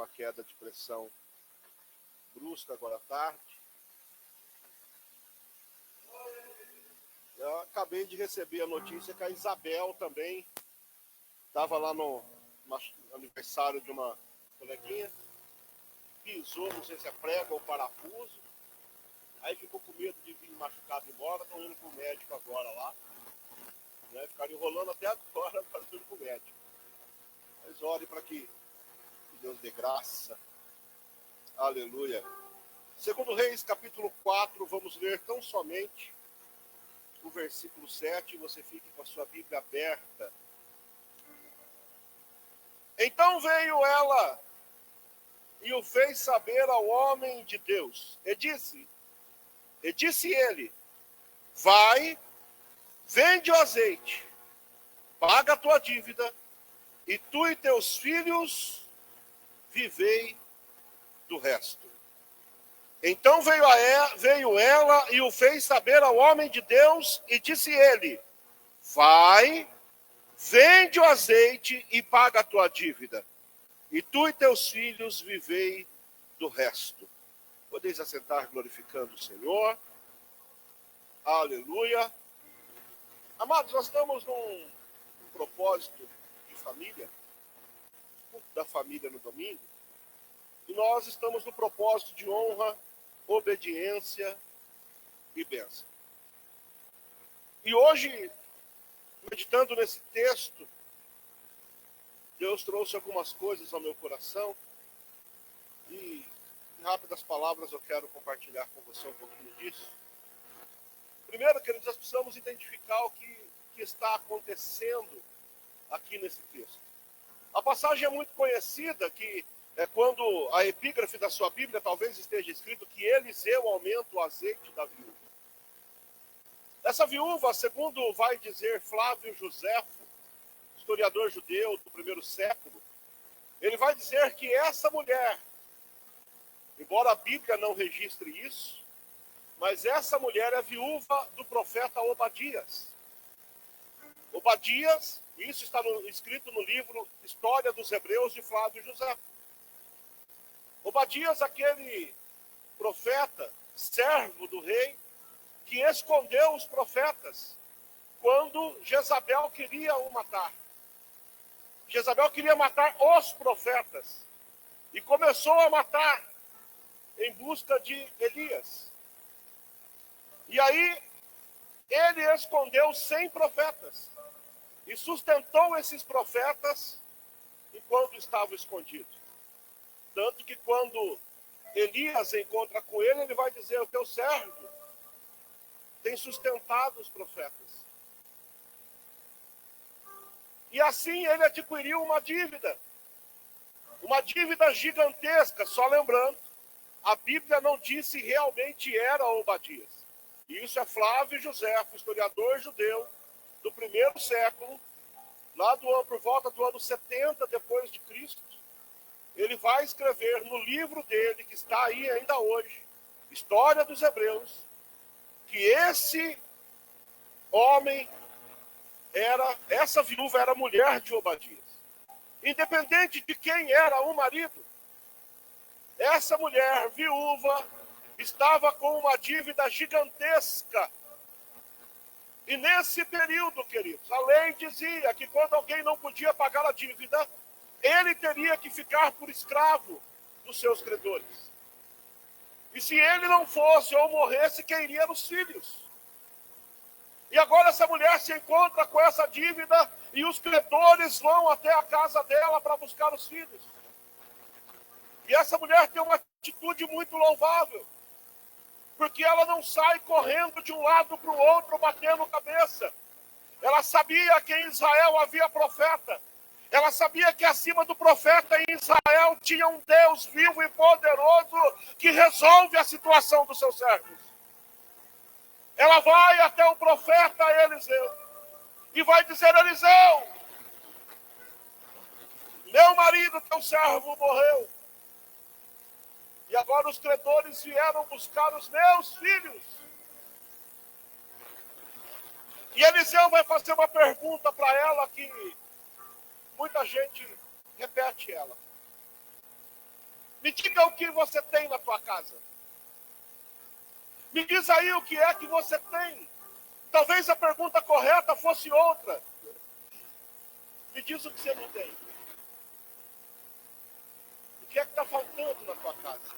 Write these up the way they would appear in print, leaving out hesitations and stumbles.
uma queda de pressão brusca agora à tarde. Eu acabei de receber a notícia que a Isabel também estava lá no aniversário de uma coleguinha, pisou, não sei se é prego ou parafuso, aí ficou com medo de vir machucado embora, estão indo para o médico agora lá, né? Ficaram enrolando até agora para ir para o médico. Mas ore para que Deus dê graça. Aleluia. Segundo Reis, capítulo 4, vamos ler tão somente o versículo 7, você fique com a sua Bíblia aberta. Então veio ela e o fez saber ao homem de Deus. E disse ele, vai, vende o azeite, paga a tua dívida, e tu e teus filhos vivei do resto. Então veio ela e o fez saber ao homem de Deus, e disse ele, vai, vende o azeite e paga a tua dívida, e tu e teus filhos vivei do resto. Podeis assentar glorificando o Senhor. Aleluia. Amados, nós estamos num propósito de família, culto da família no domingo, e nós estamos no propósito de honra, obediência e bênção. E hoje, meditando nesse texto, Deus trouxe algumas coisas ao meu coração e, em rápidas palavras, eu quero compartilhar com você um pouquinho disso. Primeiro, queridos, nós precisamos identificar o que está acontecendo aqui nesse texto. A passagem é muito conhecida, que é quando a epígrafe da sua Bíblia talvez esteja escrito que Eliseu aumenta o azeite da viúva. Essa viúva, segundo vai dizer Flávio Josefo, historiador judeu do primeiro século, ele vai dizer que essa mulher, embora a Bíblia não registre isso, mas essa mulher é viúva do profeta Obadias. Obadias, isso está escrito no livro História dos Hebreus de Flávio Josefo. Obadias, aquele profeta, servo do rei, que escondeu os profetas quando Jezabel queria o matar. Jezabel queria matar os profetas e começou a matar em busca de Elias. E aí ele escondeu 100 profetas e sustentou esses profetas enquanto estavam escondidos. Tanto que quando Elias encontra com ele, ele vai dizer, o teu servo tem sustentado os profetas. E assim ele adquiriu uma dívida gigantesca, só lembrando, a Bíblia não diz se realmente era Obadias. E isso é Flávio Josefo, historiador judeu do primeiro século, lá por volta do ano 70 depois de Cristo. Ele vai escrever no livro dele, que está aí ainda hoje, História dos Hebreus, que esse homem essa viúva era mulher de Obadias. Independente de quem era o marido, essa mulher viúva estava com uma dívida gigantesca. E nesse período, queridos, a lei dizia que quando alguém não podia pagar a dívida, ele teria que ficar por escravo dos seus credores. E se ele não fosse ou morresse, quem iria nos filhos? E agora essa mulher se encontra com essa dívida e os credores vão até a casa dela para buscar os filhos. E essa mulher tem uma atitude muito louvável, porque ela não sai correndo de um lado para o outro, batendo cabeça. Ela sabia que em Israel havia profeta. Ela sabia que acima do profeta em Israel tinha um Deus vivo e poderoso que resolve a situação dos seus servos. Ela vai até o profeta Eliseu e vai dizer, Eliseu, meu marido, teu servo, morreu. E agora os credores vieram buscar os meus filhos. E Eliseu vai fazer uma pergunta para ela que muita gente repete ela. Me diga o que você tem na tua casa. Me diz aí o que é que você tem. Talvez a pergunta correta fosse outra. Me diz o que você não tem. O que é que está faltando na tua casa?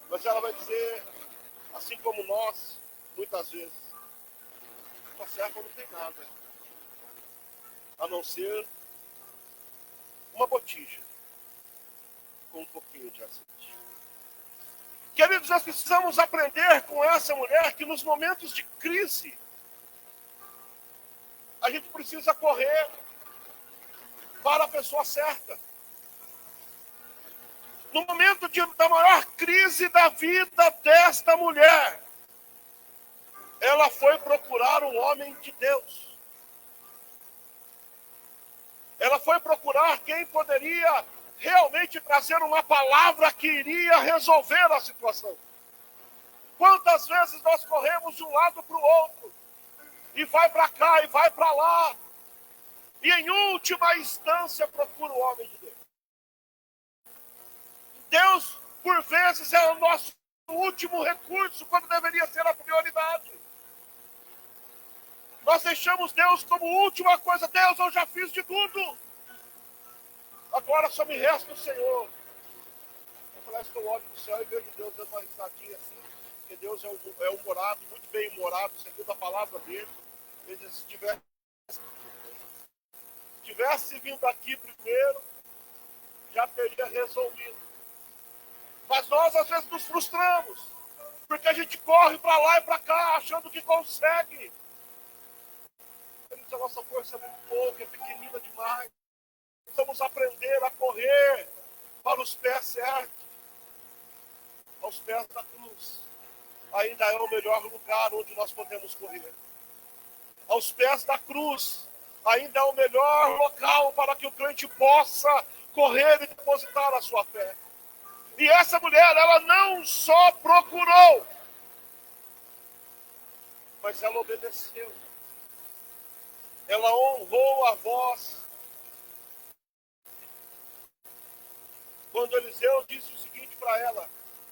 Mas ela vai dizer, assim como nós, muitas vezes, tua serva não tem nada, a não ser uma botija com um pouquinho de azeite. Queridos, nós precisamos aprender com essa mulher que nos momentos de crise, a gente precisa correr para a pessoa certa. No momento da maior crise da vida desta mulher, ela foi procurar um homem de Deus. Ela foi procurar quem poderia realmente trazer uma palavra que iria resolver a situação. Quantas vezes nós corremos de um lado para o outro, e vai para cá, e vai para lá, e em última instância procura o homem de Deus. Deus, por vezes, é o nosso último recurso, quando deveria ser a prioridade. Nós deixamos Deus como última coisa. Deus, eu já fiz de tudo. Agora só me resta o Senhor. Parece que eu olho no céu e vejo Deus dando uma risadinha assim, porque Deus é humorado, muito bem humorado, segundo a palavra dele. Ele diz, se tivesse vindo aqui primeiro, já teria resolvido. Mas nós às vezes nos frustramos, porque a gente corre para lá e para cá, achando que consegue. A nossa força é muito pouca, é pequenina demais. Precisamos aprender a correr para os pés certos, aos pés da cruz. Ainda é o melhor lugar onde nós podemos correr. Aos pés da cruz, ainda é o melhor local para que o crente possa correr e depositar a sua fé. E essa mulher, ela não só procurou, mas ela obedeceu. Ela honrou a voz. Quando Eliseu disse o seguinte para ela,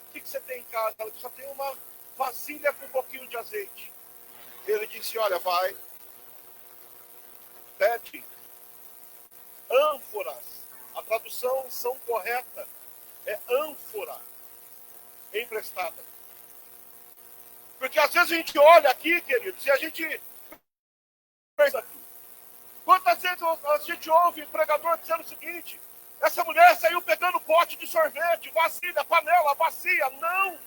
o que você tem em casa? Ela disse, só tem uma vasilha com um pouquinho de azeite. Ele disse, olha, vai, pede ânforas. A tradução correta é ânfora emprestada. Porque às vezes a gente olha aqui, queridos, e a gente pensa aqui. Quantas vezes a gente ouve pregador dizendo o seguinte, essa mulher saiu pegando pote de sorvete, vasilha, panela, bacia. Não!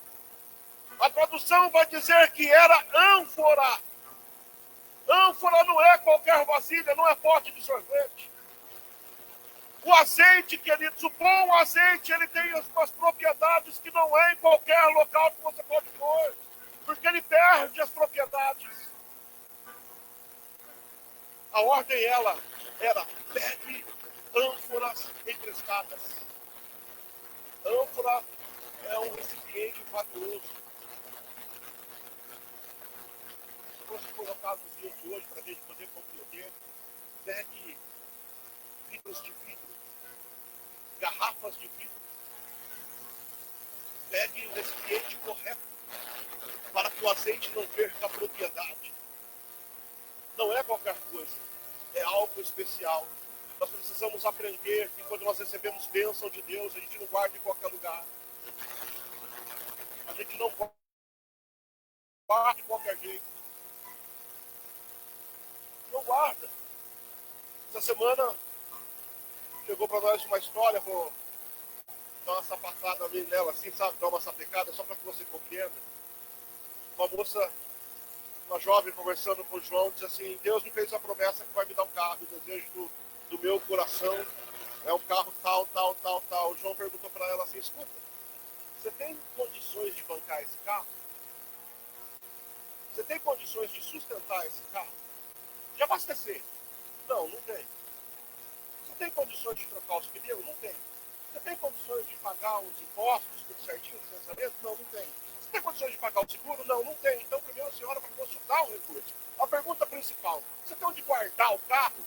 A tradução vai dizer que era ânfora. Ânfora não é qualquer vasilha, não é pote de sorvete. O azeite, queridos, o bom azeite, ele tem as propriedades que não é em qualquer local que você pode pôr. Porque ele perde as propriedades. A ordem, ela era, pegue ânforas emprestadas. Ânfora é um recipiente valioso. Se fosse colocado nos dias de hoje, para a gente poder compreender, pegue litros de vidro, garrafas de vidro. Pegue o recipiente correto, para que o azeite não perca a propriedade. Não é qualquer coisa, é algo especial. Nós precisamos aprender que quando nós recebemos bênção de Deus, a gente não guarda em qualquer lugar. A gente não guarda de qualquer jeito. Não guarda. Essa semana chegou para nós uma história, vou dar uma sapatada nela assim, sabe? Dar uma sapecada só para que você compreenda. Uma moça, uma jovem conversando com o João, disse assim, Deus me fez a promessa que vai me dar um carro, o desejo do meu coração é um carro tal, tal, tal, tal. O João perguntou para ela assim, escuta, você tem condições de bancar esse carro? Você tem condições de sustentar esse carro? De abastecer? Não, não tem. Você tem condições de trocar os pneus? Não tem. Você tem condições de pagar os impostos, tudo certinho, licenciamento? Não, não tem. Você tem condições de pagar o seguro? Não, não tem. Então, primeiro a senhora vai consultar o recurso. A pergunta principal, você tem onde guardar o carro?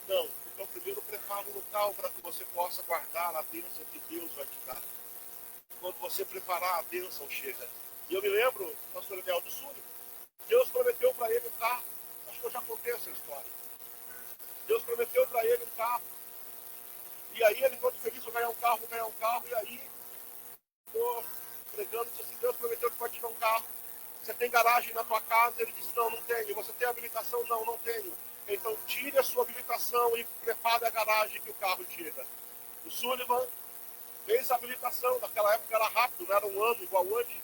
Não. Então, primeiro, prepare um local para que você possa guardar a bênção que Deus vai te dar. Quando você preparar, a bênção chega. E eu me lembro, pastor Eliel do Sul, Deus prometeu para ele um carro. Acho que eu já contei essa história. Deus prometeu para ele um carro. E aí ele, quando feliz, vou ganhar um carro. E aí, estou pregando, disse assim, Deus prometeu que vai te dar um carro. Você tem garagem na tua casa? Ele disse, não tenho. Você tem habilitação? Não tenho. Então tire a sua habilitação e prepare a garagem que o carro chega. O Sullivan fez a habilitação, naquela época era rápido, não era um ano igual hoje.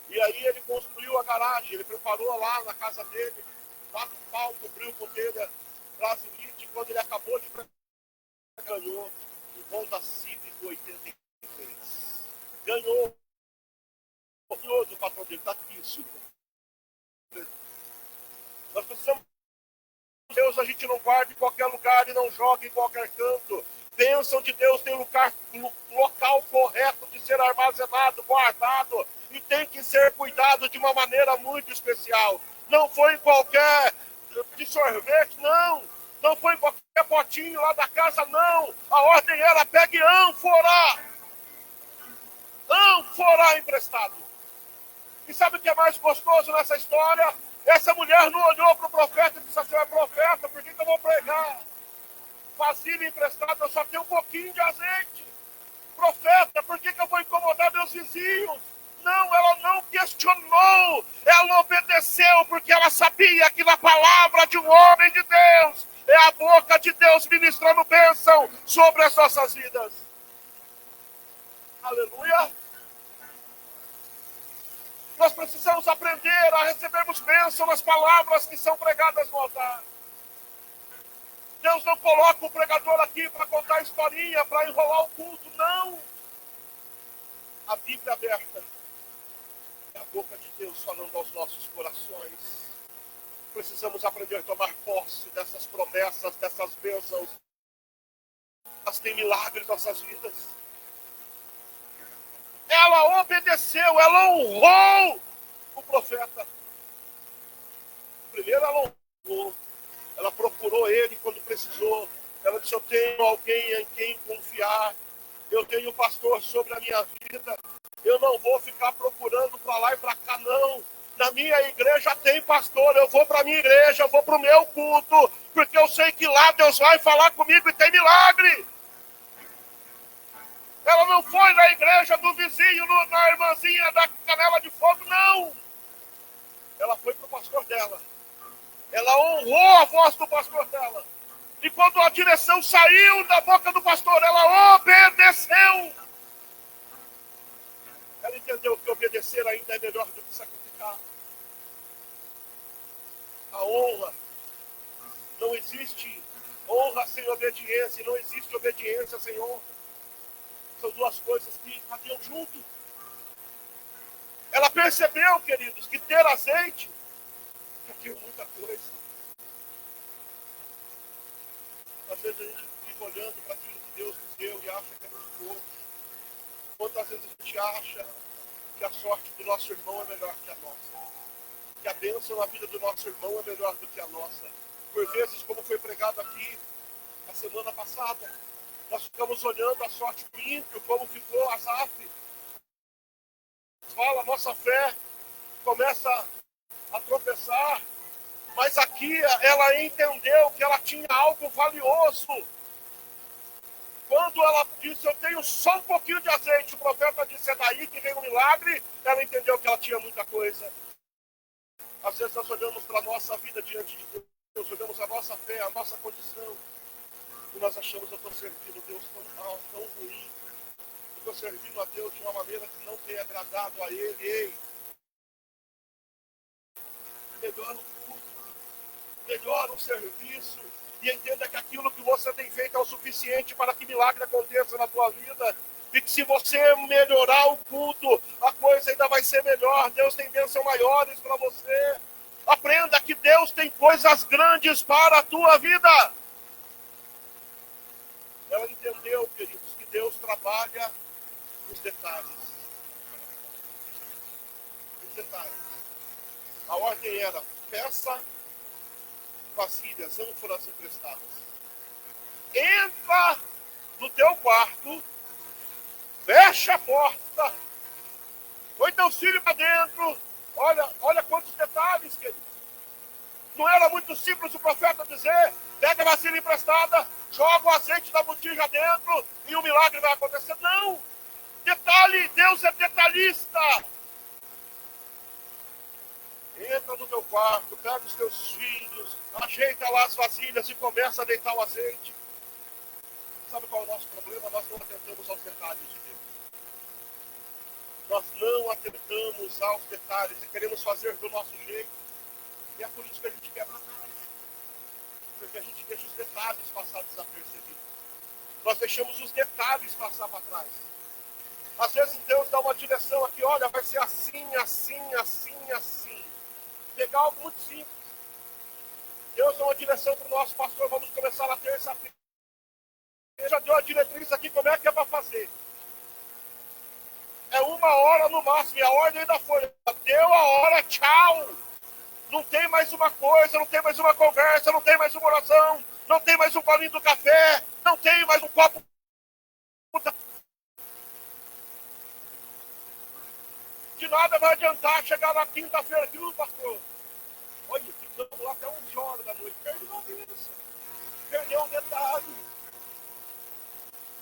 E aí ele construiu a garagem, ele preparou lá na casa dele, 4 pau, cobriu com telha Brasilite, quando ele acabou de preparar, ganhou um Honda Civic 83. Ganhou do patrão dele, está aqui, Sullivan. Nós precisamos de Deus, a gente não guarda em qualquer lugar e não joga em qualquer canto. Bênção de Deus tem local correto de ser armazenado, guardado, e tem que ser cuidado de uma maneira muito especial. Não foi em qualquer de sorvete, não. Não foi em qualquer potinho lá da casa, não. A ordem era pegue ânfora emprestado. E sabe o que é mais gostoso nessa história? Essa mulher não olhou para o profeta e disse assim, é profeta, por que eu vou pregar? Vasilha emprestada, eu só tenho um pouquinho de azeite. Profeta, por que eu vou incomodar meus vizinhos? Não, ela não questionou, ela obedeceu, porque ela sabia que na palavra de um homem de Deus, é a boca de Deus ministrando bênção sobre as nossas vidas. Aleluia! Nós precisamos aprender a recebermos bênção nas palavras que são pregadas no altar. Deus não coloca o pregador aqui para contar historinha, para enrolar o culto, não. A Bíblia aberta é a boca de Deus falando aos nossos corações. Precisamos aprender a tomar posse dessas promessas, dessas bênçãos. Elas têm milagres nas nossas vidas. Ela obedeceu, ela honrou o profeta. Primeiro ela honrou, ela procurou ele quando precisou. Ela disse, eu tenho alguém em quem confiar. Eu tenho um pastor sobre a minha vida. Eu não vou ficar procurando para lá e para cá, não. Na minha igreja tem pastor. Eu vou para a minha igreja, eu vou para o meu culto. Porque eu sei que lá Deus vai falar comigo e tem milagre. Ela não foi na igreja do vizinho, na irmãzinha da canela de fogo, não. Ela foi para o pastor dela. Ela honrou a voz do pastor dela. E quando a direção saiu da boca do pastor, ela obedeceu. Ela entendeu que obedecer ainda é melhor do que sacrificar. A honra. Não existe honra sem obediência. Não existe obediência sem honra. São duas coisas que caminham junto. Ela percebeu, queridos, que ter azeite requer muita coisa. Às vezes a gente fica olhando para aquilo que Deus nos deu e acha que é muito pouco. Quantas vezes a gente acha que a sorte do nosso irmão é melhor que a nossa. Que a bênção na vida do nosso irmão é melhor do que a nossa. Por vezes, como foi pregado aqui a semana passada, nós ficamos olhando a sorte do ímpio, como ficou Asaf. Fala, a nossa fé começa a tropeçar. Mas aqui ela entendeu que ela tinha algo valioso. Quando ela disse, eu tenho só um pouquinho de azeite, o profeta disse, é daí que vem o milagre, ela entendeu que ela tinha muita coisa. Às vezes nós olhamos para a nossa vida diante de Deus, olhamos a nossa fé, a nossa condição, e nós achamos, eu estou servindo a Deus tão mal, tão ruim, eu estou servindo a Deus de uma maneira que não tem agradado a Ele. Ei, melhora o culto, melhora o serviço, e entenda que aquilo que você tem feito é o suficiente para que milagre aconteça na tua vida. E que se você melhorar o culto, a coisa ainda vai ser melhor. Deus tem bênçãos maiores para você. Aprenda que Deus tem coisas grandes para a tua vida. Ela entendeu, queridos, que Deus trabalha nos detalhes. Nos detalhes. A ordem era, peça vasilhas, ânforas emprestadas. entra no teu quarto, fecha a porta, põe teu filho para dentro. Olha quantos detalhes, querido. Não era muito simples o profeta dizer: pega a vasilha emprestada, joga o azeite da botija dentro e o milagre vai acontecer. Não! Detalhe, Deus é detalhista. Entra no teu quarto, pega os teus filhos, ajeita lá as vasilhas e começa a deitar o azeite. Sabe qual é o nosso problema? Nós não atentamos aos detalhes de Deus. Nós não atentamos aos detalhes e queremos fazer do nosso jeito. E é por isso que a gente quebra a cara. Porque a gente deixa os detalhes passar desapercebidos. Nós deixamos os detalhes passar para trás. Às vezes Deus dá uma direção aqui: olha, vai ser assim, assim, assim, assim. Pegar algo muito simples. Deus dá uma direção para o nosso pastor: vamos começar na terça-feira. Ele já deu a diretriz aqui, como é que é para fazer. É 1 hora no máximo, e a ordem ainda foi: deu a hora, tchau. Não tem mais uma coisa, não tem mais uma conversa, não tem mais uma oração, não tem mais um bolinho do café, não tem mais um copo. De nada vai adiantar chegar na quinta-feira, viu, pastor? Olha, ficamos lá até 11 horas da noite. Perdeu isso. Perdeu o detalhe.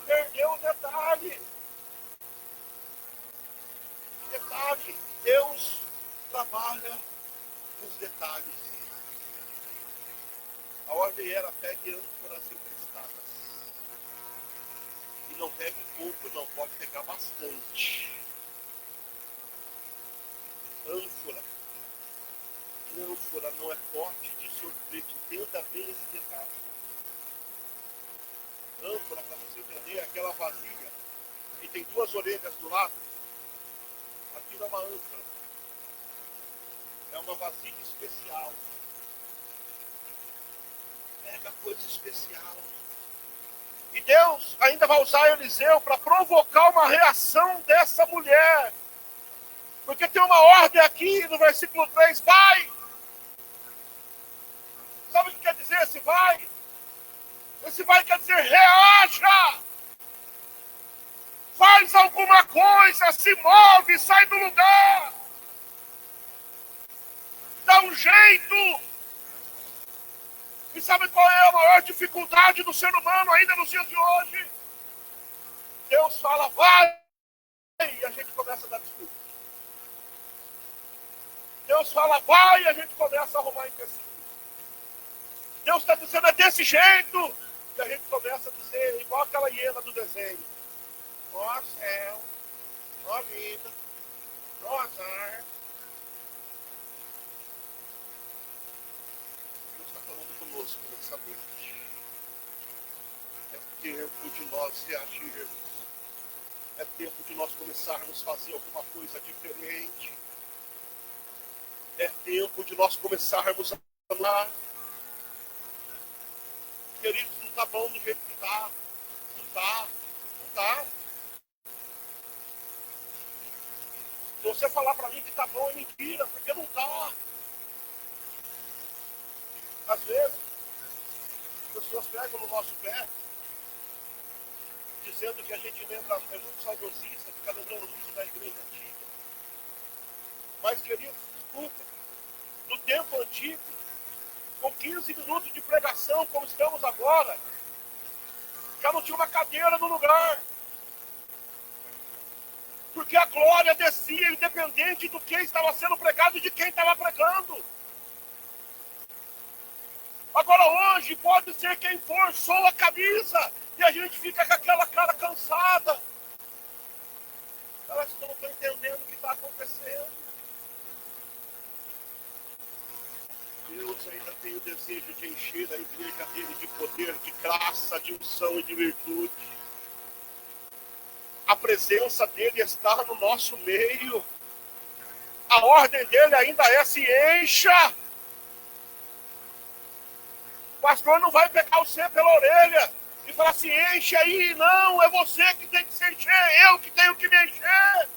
Perdeu o detalhe. Detalhe. Deus trabalha nos detalhes. A ordem era: pegue ânforas emprestadas. E não pegue pouco, não. Pode pegar bastante. Ânfora. Ânfora não é pote de sorvete. Entenda bem esse detalhe. Ânfora, para você entender, é aquela vasilha e tem 2 orelhas do lado. Aquilo é uma ânfora. É uma vasilha especial. Pega coisa especial. E Deus ainda vai usar Eliseu para provocar uma reação dessa mulher. Porque tem uma ordem aqui no versículo 3, vai! Sabe o que quer dizer esse vai? Esse vai quer dizer reaja! Faz alguma coisa, se move, sai do lugar! Dá um jeito! E sabe qual é a maior dificuldade do ser humano ainda nos dias de hoje? Deus fala, vai! E a gente começa a dar desculpa. Deus fala, vai! E a gente começa a arrumar empecilho. Deus está dizendo, é desse jeito! E a gente começa a dizer, igual aquela hiena do desenho. Ó céu, ó vida, ó azar. Deus está falando conosco nessa noite. É tempo de nós reagirmos. É tempo de nós começarmos a fazer alguma coisa diferente. É tempo de nós começarmos a falar. Queridos, não está bom do jeito que está. Não está. Não está. Se você falar para mim que está bom, é mentira, porque não está. Às vezes, as pessoas pegam no nosso pé, dizendo que a gente lembra, é muito saudosista, fica lembrando muito da igreja antiga. Mas, queridos, desculpa, no tempo antigo, com 15 minutos de pregação, como estamos agora, já não tinha uma cadeira no lugar. Porque a glória descia independente do que estava sendo pregado e de quem estava pregando. Agora hoje pode ser quem for, soa a camisa e a gente fica com aquela cara cansada. Parece que eu não estou entendendo o que está acontecendo. Deus ainda tem o desejo de encher a igreja dele de poder, de graça, de unção e de virtude. A presença dele está no nosso meio. A ordem dele ainda é: se encha. O pastor não vai pegar você pela orelha e falar assim, enche aí. Não, é você que tem que se encher, eu que tenho que me encher.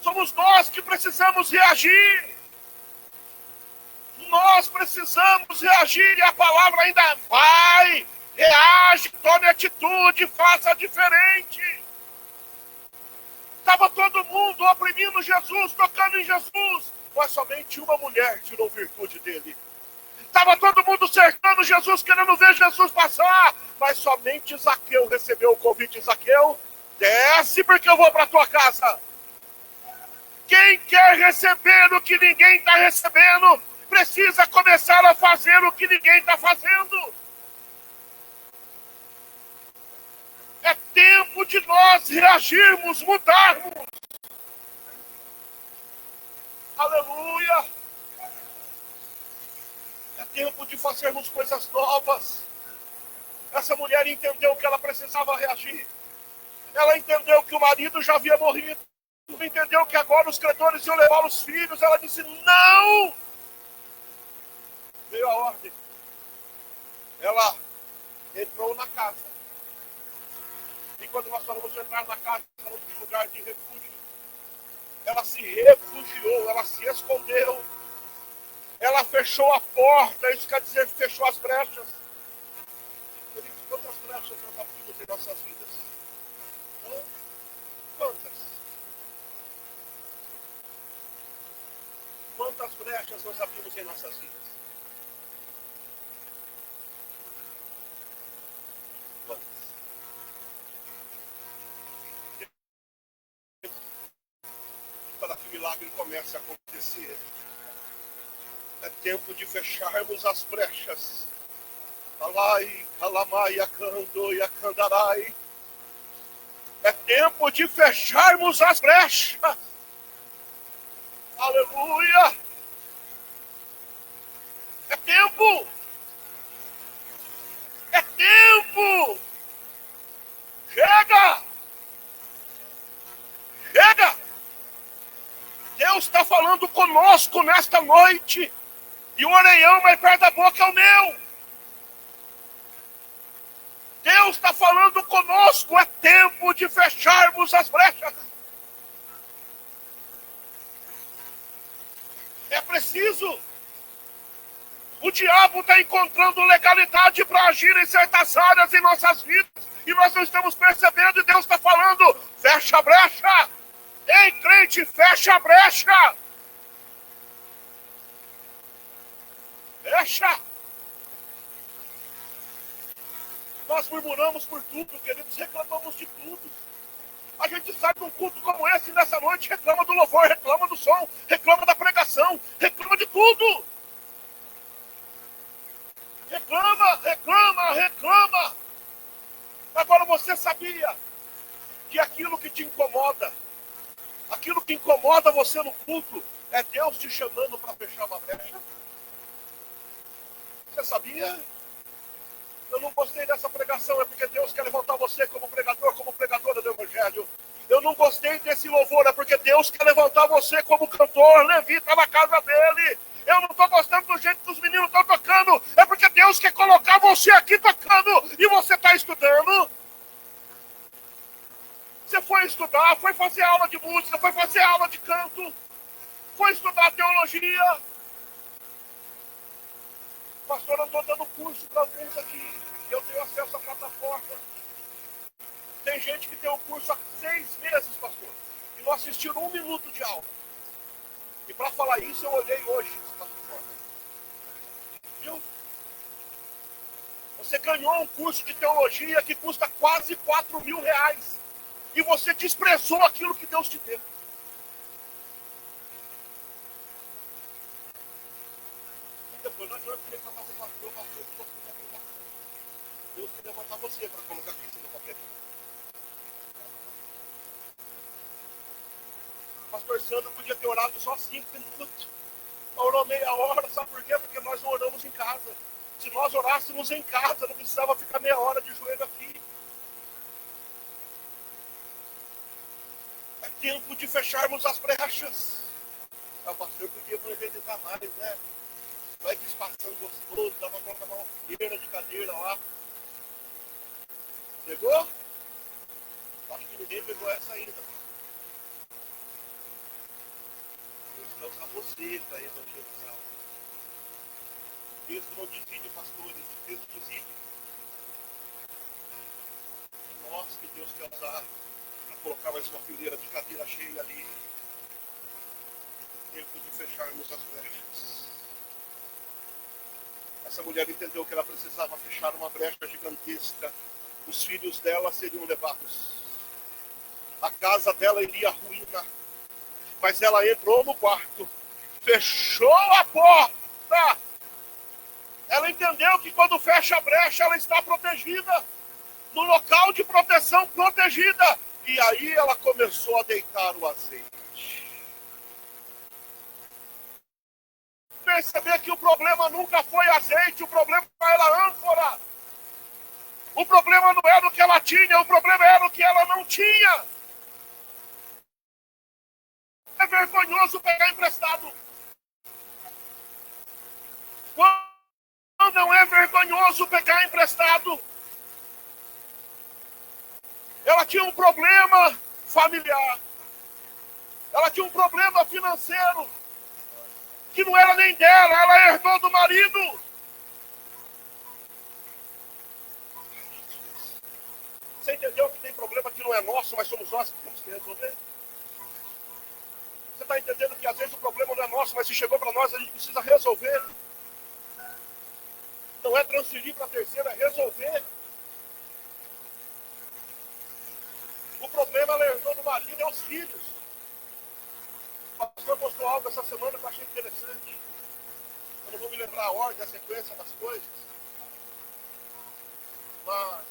Somos nós que precisamos reagir. nós precisamos reagir e a palavra ainda vai, reage, tome atitude, faça diferente. Estava todo mundo oprimindo Jesus, tocando em Jesus, mas somente uma mulher tirou virtude dele. Estava todo mundo cercando Jesus, querendo ver Jesus passar, mas somente Zaqueu recebeu o convite. Zaqueu, desce porque eu vou para a tua casa. Quem quer receber o que ninguém está recebendo, precisa começar a fazer o que ninguém está fazendo. É tempo de nós reagirmos, mudarmos. Aleluia! É tempo de fazermos coisas novas. Essa mulher entendeu que ela precisava reagir. Ela entendeu que o marido já havia morrido. Entendeu que agora os credores iam levar os filhos. Ela disse, não! Veio a ordem. Ela entrou na casa. E quando nós falamos de entrar na casa, falamos de lugar de refúgio. Ela se refugiou, ela se escondeu. Ela fechou a porta, isso quer dizer que fechou as brechas. Queridos, quantas brechas nós abrimos em nossas vidas? Não? Quantas? Quantas brechas nós abrimos em nossas vidas? Quantas? Para que o milagre comece a acontecer, é tempo de fecharmos as brechas. Alai, calamai, acando e acandarai. É tempo de fecharmos as brechas. Aleluia! É tempo! É tempo! Chega! Chega! Deus está falando conosco nesta noite. E o orelhão mais perto da boca é o meu. Deus está falando conosco. É tempo de fecharmos as brechas. É preciso. O diabo está encontrando legalidade para agir em certas áreas em nossas vidas. E nós não estamos percebendo. E Deus está falando, fecha a brecha. Ei, crente, fecha a brecha. Fecha. Nós murmuramos por tudo, queridos, reclamamos de tudo. A gente sai de um culto como esse nessa noite, reclama do louvor, reclama do som, reclama da pregação, reclama de tudo. Reclama, reclama, reclama. Agora você sabia que aquilo que te incomoda, aquilo que incomoda você no culto, é Deus te chamando para fechar uma brecha? Você sabia? Eu não gostei dessa pregação, é porque Deus quer levantar você como pregador, como pregadora do Evangelho. Eu não gostei desse louvor, é porque Deus quer levantar você como cantor, levita na casa dele. Eu não estou gostando do jeito que os meninos estão tocando, é porque Deus quer colocar você aqui tocando e você está estudando. Você foi estudar, foi fazer aula de música, foi fazer aula de canto, foi estudar teologia. Pastor, eu estou dando curso para alguns aqui. Eu tenho acesso à plataforma. Tem gente que tem um curso há 6 meses, pastor. E não assistiram 1 minuto de aula. E para falar isso, eu olhei hoje na plataforma. Viu? Você ganhou um curso de teologia que custa quase 4 mil reais. E você desprezou aquilo que Deus te deu. Depois não adianta reclamar com o pastor de você na pregação. Deus quer levantar você para colocar aqui em cima da pregação. Pastor Sandro podia ter orado só 5 minutos. Orou meia hora, sabe por quê? Porque nós não oramos em casa. Se nós orássemos em casa, não precisava ficar meia hora de joelho aqui. É tempo de fecharmos as brechas. O pastor podia evangelizar mais, né? Vai que espação gostoso, dá uma fogueira de cadeira lá. Pegou? Acho que ninguém pegou essa ainda. Deus vai usar você para evangelizar. texto não divide pastores, o texto divide nós que Deus quer usar para colocar mais uma fileira de cadeira cheia ali. Tempo de fecharmos as brechas. Essa mulher entendeu que ela precisava fechar uma brecha gigantesca. Os filhos dela seriam levados. A casa dela iria à ruína. Mas ela entrou no quarto, fechou a porta. Ela entendeu que quando fecha a brecha, ela está protegida. No local de proteção, protegida. E aí ela começou a deitar o azeite. Perceber que o problema nunca foi azeite, o problema era a ânfora. O problema não era o que ela tinha, o problema era o que ela não tinha. É vergonhoso pegar emprestado. Quando não é vergonhoso pegar emprestado. Ela tinha um problema familiar. Ela tinha um problema financeiro. Que não era nem dela, ela herdou do marido. Você entendeu que tem problema que não é nosso, mas somos nós que temos que resolver? Você está entendendo que às vezes o problema não é nosso, mas se chegou para nós, a gente precisa resolver. Não é transferir para a terceira, é resolver. O problema ela herdou do marido é os filhos. O pastor postou algo essa semana que eu achei interessante. Eu não vou me lembrar a ordem, a sequência das coisas. Mas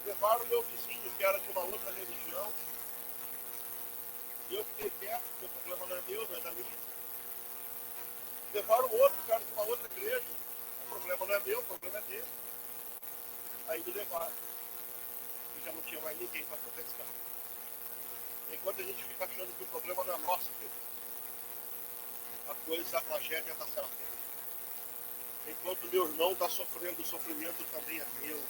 levaram o meu vizinho, que era de uma outra religião. E eu fiquei quieto, porque o problema não é meu, não é da minha. Levaram o outro, que era de uma outra igreja. O problema não é meu, o problema é dele. Aí me levaram. E já não tinha mais ninguém para protestar. Enquanto a gente fica achando que o problema não é nosso, a tragédia está sendo feita. Enquanto meu irmão está sofrendo, o sofrimento também é meu.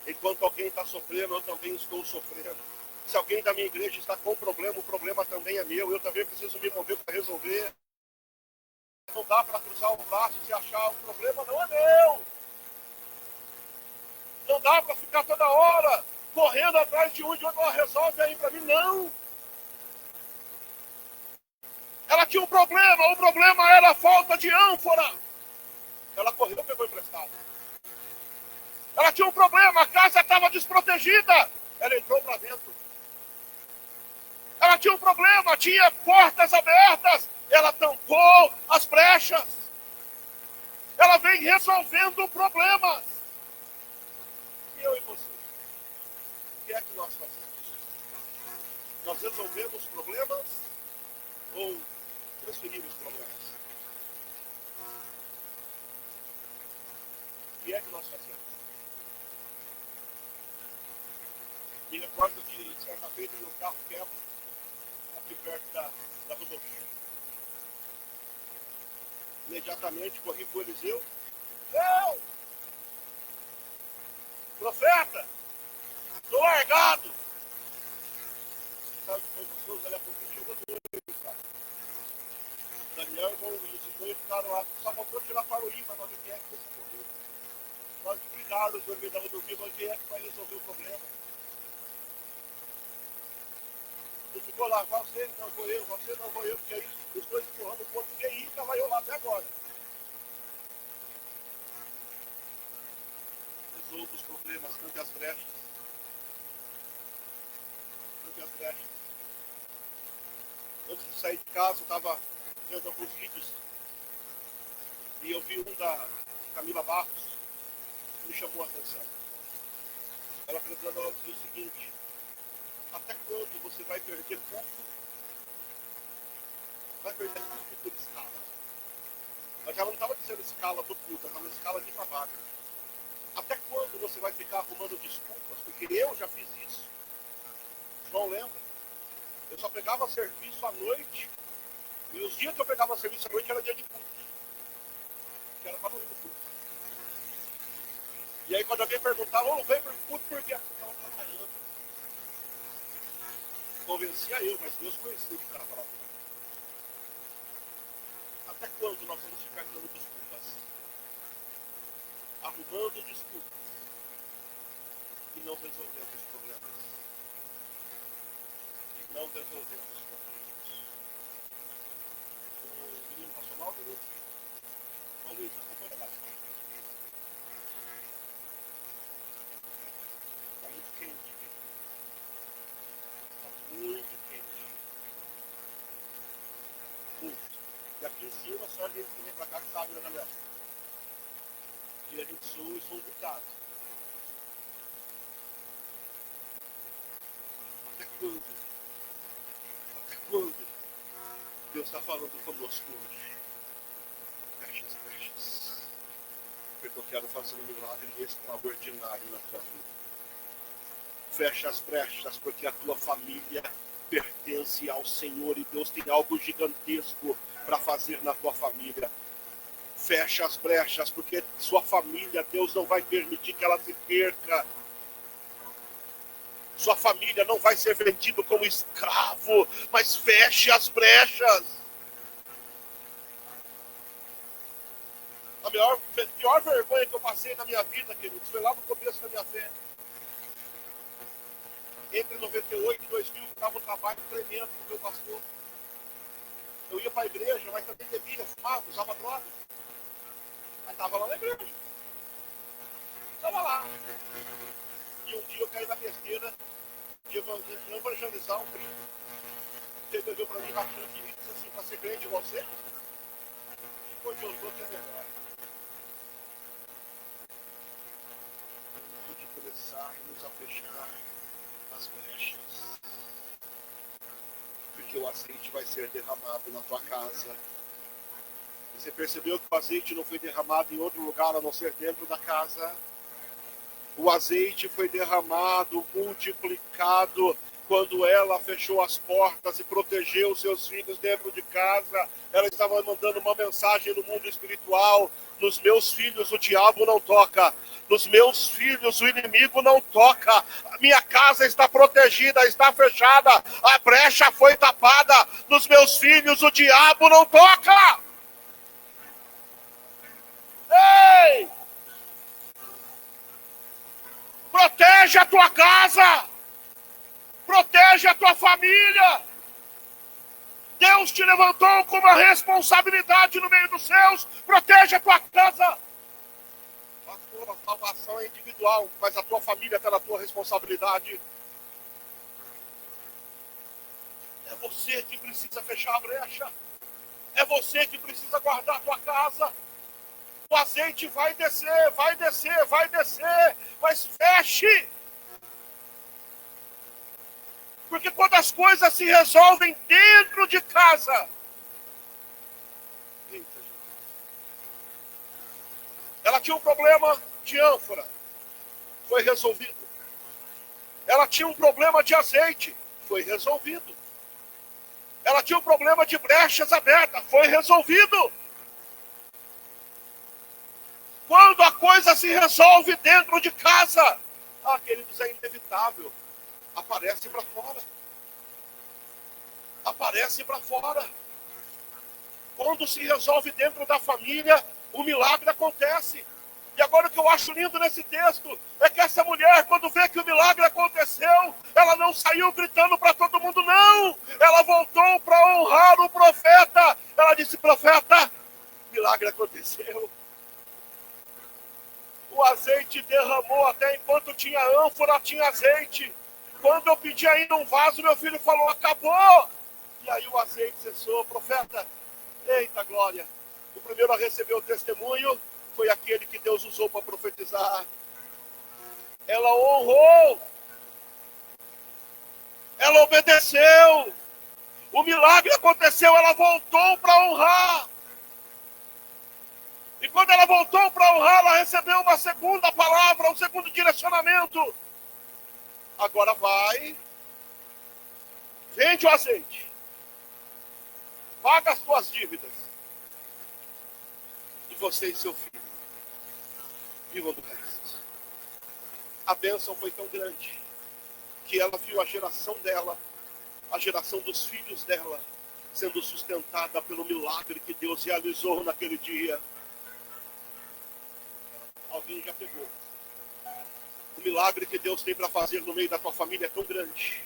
Enquanto alguém está sofrendo, eu também estou sofrendo. Se alguém da minha igreja está com problema, o problema também é meu. Eu também preciso me mover para resolver. Não dá para cruzar o braço e achar o problema não é meu. Não dá para ficar toda hora correndo atrás de um e de outro. Resolve aí para mim, não. Ela tinha um problema, o problema era a falta de ânfora. Ela correu e pegou emprestado. Ela tinha um problema, a casa estava desprotegida. Ela entrou para dentro. Ela tinha um problema, tinha portas abertas. Ela tampou as brechas. Ela vem resolvendo problemas. E eu e você? O que é que nós fazemos? Nós resolvemos problemas ou transferimos problemas? O que é que nós fazemos? Me recordo de certa feita meu carro quebra aqui perto da rodovia. Imediatamente corri para o Eliseu. Eu! Profeta! Estou largado! Sabe o que foi gostoso? Ali a pouquinho chegou doido, cara. Daniel e o Luiz, e ficaram lá. Só faltou tirar para o IPA para ver quem é que fez essa corrida. Nós brigaram no meio da rodovia, mas quem é que vai resolver o problema? Não ficou lá, você não vou eu, você não vou eu, porque aí os dois empurrando o ponto, ninguém ia, estava eu lá até agora. Resolva os problemas, tanto as brechas. Tanto as brechas. Antes de sair de casa, eu estava vendo alguns vídeos e eu vi um da Camila Barros que me chamou a atenção. Ela apresentando, ela dizia o seguinte: até quando você vai perder culto? Vai perder culto por escala. Mas ela não estava dizendo escala do culto, ela estava escala de trabalho. Até quando você vai ficar arrumando desculpas? Porque eu já fiz isso. Não lembra? Eu só pegava serviço à noite. E os dias que eu pegava serviço à noite era dia de culto. Que era para não ir no culto. E aí quando alguém perguntava, não veio para o culto por quê? Porque eu estava trabalhando. Convencia eu, mas Deus conhecia o que estava falando. Até quanto nós vamos ficar dando desculpas? Arrumando desculpas e não resolvendo os problemas. E não resolvendo os conflitos. O menino passou mal, Luiz? Ô Luiz, acompanha mais. Está muito quente. Está muito quente. Muito. E aqui em cima, só a gente que vem pra cá que sabe, né, galera? E a gente soa e são educados. Até quando? Até quando Deus está falando conosco hoje? Brechas, brechas. Porque eu quero fazer um milagre extraordinário na tua vida. Fecha as brechas, porque a tua família pertence ao Senhor e Deus tem algo gigantesco para fazer na tua família. Fecha as brechas, porque sua família, Deus não vai permitir que ela se perca. Sua família não vai ser vendida como escravo, mas feche as brechas. A pior vergonha que eu passei na minha vida, queridos, foi lá no começo da minha fé. Entre 98 e 2000, eu estava no trabalho tremendo com o meu pastor. Eu ia para a igreja, mas também bebia, fumava, usava droga. Mas estava lá na igreja. Estava lá. E um dia eu caí na besteira de evangelizar um primo. Ele veio para mim rapidinho e disse assim, para ser crente igual você, onde eu estou que é melhor. Tempo de começarmos a fechar as brechas. Porque o azeite vai ser derramado na tua casa. Você percebeu que o azeite não foi derramado em outro lugar a não ser dentro da casa? O azeite foi derramado, multiplicado, quando ela fechou as portas e protegeu os seus filhos dentro de casa. Ela estava mandando uma mensagem no mundo espiritual: nos meus filhos o diabo não toca, nos meus filhos o inimigo não toca, a minha casa está protegida, está fechada, a brecha foi tapada, nos meus filhos o diabo não toca. Ei! Protege a tua casa, protege a tua família. Deus te levantou com uma responsabilidade no meio dos seus, protege a tua casa. A salvação é individual, mas a tua família está na tua responsabilidade. É você que precisa fechar a brecha, é você que precisa guardar a tua casa. O azeite vai descer, vai descer, vai descer, mas feche. Porque quando as coisas se resolvem dentro de casa, ela tinha um problema de ânfora, foi resolvido. Ela tinha um problema de azeite, foi resolvido. Ela tinha um problema de brechas abertas, foi resolvido. Quando a coisa se resolve dentro de casa, queridos, é inevitável. Aparece para fora. Aparece para fora. Quando se resolve dentro da família, o milagre acontece. E agora o que eu acho lindo nesse texto é que essa mulher, quando vê que o milagre aconteceu, ela não saiu gritando para todo mundo, não. Ela voltou para honrar o profeta. Ela disse: profeta, milagre aconteceu. O azeite derramou, até enquanto tinha ânfora, tinha azeite. Quando eu pedi ainda um vaso, meu filho falou: acabou. E aí o azeite cessou. Profeta, eita glória. O primeiro a receber o testemunho foi aquele que Deus usou para profetizar. Ela honrou. Ela obedeceu. O milagre aconteceu, ela voltou para honrar. E quando ela voltou para honrar, ela recebeu uma segunda palavra, um segundo direcionamento. Agora vai, vende o azeite, paga as tuas dívidas, e você e seu filho vivam do resto. A bênção foi tão grande que ela viu a geração dela, a geração dos filhos dela, sendo sustentada pelo milagre que Deus realizou naquele dia. Alguém já pegou. O milagre que Deus tem para fazer no meio da tua família é tão grande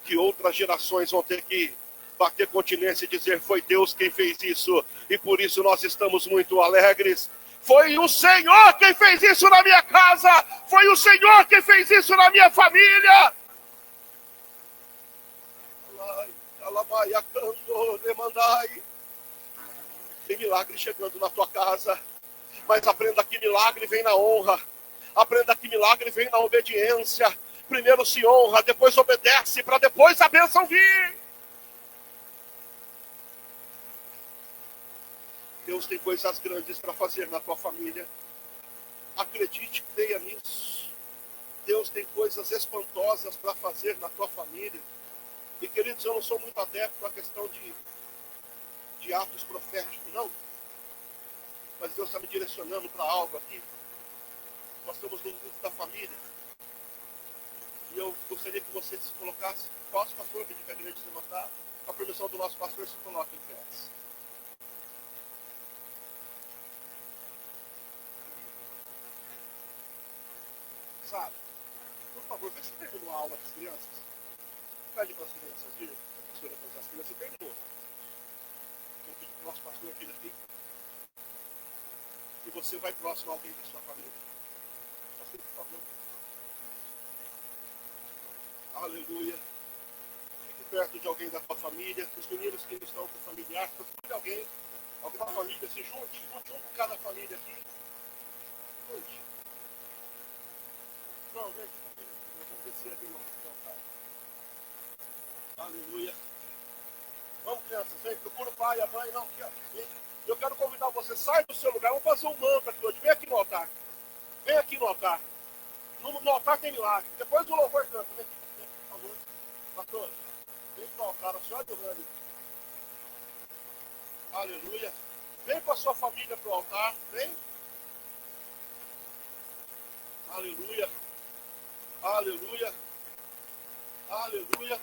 que outras gerações vão ter que bater continência e dizer: foi Deus quem fez isso, e por isso nós estamos muito alegres. Foi o Senhor quem fez isso na minha casa, foi o Senhor quem fez isso na minha família. Tem milagre chegando na tua casa, mas aprenda que milagre vem na honra, aprenda que milagre vem na obediência. Primeiro se honra, depois obedece, para depois a bênção vir. Deus tem coisas grandes para fazer na tua família. Acredite, creia nisso. Deus tem coisas espantosas para fazer na tua família. E queridos, eu não sou muito adepto à questão de atos proféticos, não. Mas Deus está me direcionando para algo aqui. Nós estamos no culto da família. E eu gostaria que você se colocasse. Posso, pastor, pedir para a igreja se levantar? Com a permissão do nosso pastor, se coloque em pé. Sabe? Por favor, vê se terminou a aula das crianças. Pede para as crianças vir. A professora para as crianças terminou. Eu pedi para o nosso pastor aqui daqui. E você vai próximo a alguém da sua família. Pastor, por favor. Aleluia. Fique perto de alguém da tua família. Os meninos que estão com familiar, procure alguém da família, se junte com cada família aqui. Junte. Não, vem aqui comigo. Nós vamos descer aqui no altar. Aleluia. Vamos, crianças, vem, procura o pai, a mãe. Não, aqui, ó. Vem. Eu quero convidar você, sai do seu lugar. Vamos fazer um manto aqui hoje. Vem aqui no altar. Vem aqui no altar. No altar tem milagre. Depois do louvor canta. Vem aqui, por favor. Pastor, vem para o altar. A senhora do Rani. Aleluia. Vem com a sua família para o altar. Vem. Aleluia. Aleluia. Aleluia.